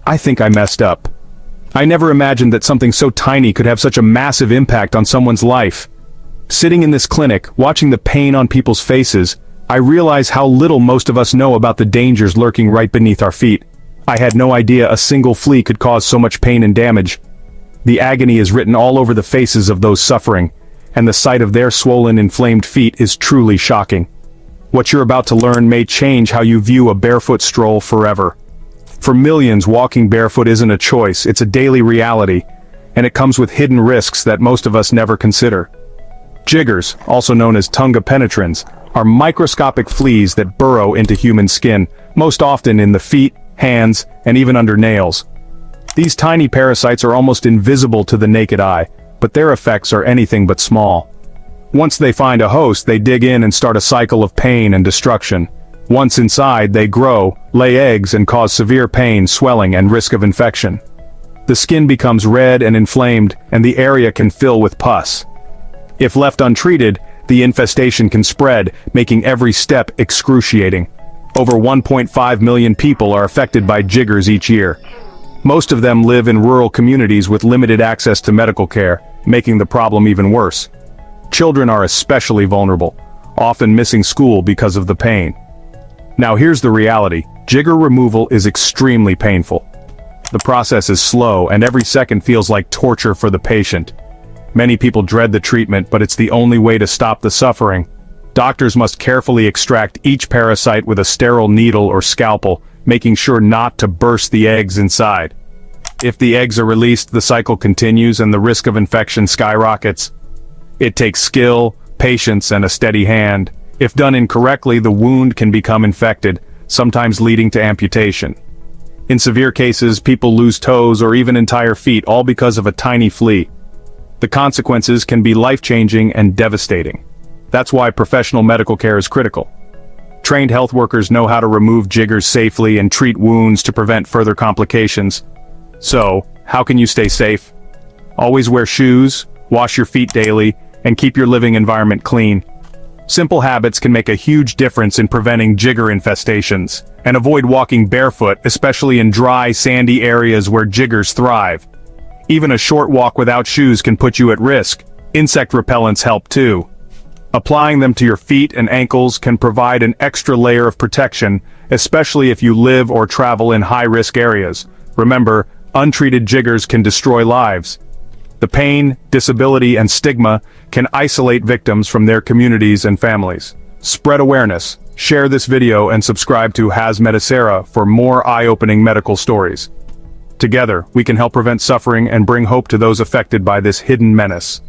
I think I messed up. I never imagined that something so tiny could have such a massive impact on someone's life. Sitting in this clinic, watching the pain on people's faces, I realize how little most of us know about the dangers lurking right beneath our feet. I had no idea a single flea could cause so much pain and damage. The agony is written all over the faces of those suffering, and the sight of their swollen, inflamed feet is truly shocking. What you're about to learn may change how you view a barefoot stroll forever. For millions, walking barefoot isn't a choice, it's a daily reality, and it comes with hidden risks that most of us never consider. Jiggers, also known as tunga penetrans, are microscopic fleas that burrow into human skin, most often in the feet, hands, and even under nails. These tiny parasites are almost invisible to the naked eye, but their effects are anything but small. Once they find a host, they dig in and start a cycle of pain and destruction. Once inside, they grow, lay eggs, and cause severe pain, swelling, and risk of infection. The skin becomes red and inflamed, and the area can fill with pus. If left untreated, the infestation can spread, making every step excruciating. Over 1.5 million people are affected by jiggers each year. Most of them live in rural communities with limited access to medical care, making the problem even worse. Children are especially vulnerable, often missing school because of the pain. Now here's the reality: jigger removal is extremely painful. The process is slow, and every second feels like torture for the patient. Many people dread the treatment, but it's the only way to stop the suffering. Doctors must carefully extract each parasite with a sterile needle or scalpel, making sure not to burst the eggs inside. If the eggs are released, the cycle continues and the risk of infection skyrockets. It takes skill, patience, and a steady hand. If done incorrectly, the wound can become infected, sometimes leading to amputation. In severe cases, people lose toes or even entire feet, all because of a tiny flea. The consequences can be life-changing and devastating. That's why professional medical care is critical. Trained health workers know how to remove jiggers safely and treat wounds to prevent further complications. So, how can you stay safe? Always wear shoes, wash your feet daily, and keep your living environment clean. Simple habits can make a huge difference in preventing jigger infestations. And avoid walking barefoot, especially in dry, sandy areas where jiggers thrive. Even a short walk without shoes can put you at risk. Insect repellents help too. Applying them to your feet and ankles can provide an extra layer of protection, especially if you live or travel in high-risk areas. Remember, untreated jiggers can destroy lives. The pain, disability, and stigma can isolate victims from their communities and families. Spread awareness, share this video, and subscribe to Has Medicera for more eye-opening medical stories. Together, we can help prevent suffering and bring hope to those affected by this hidden menace.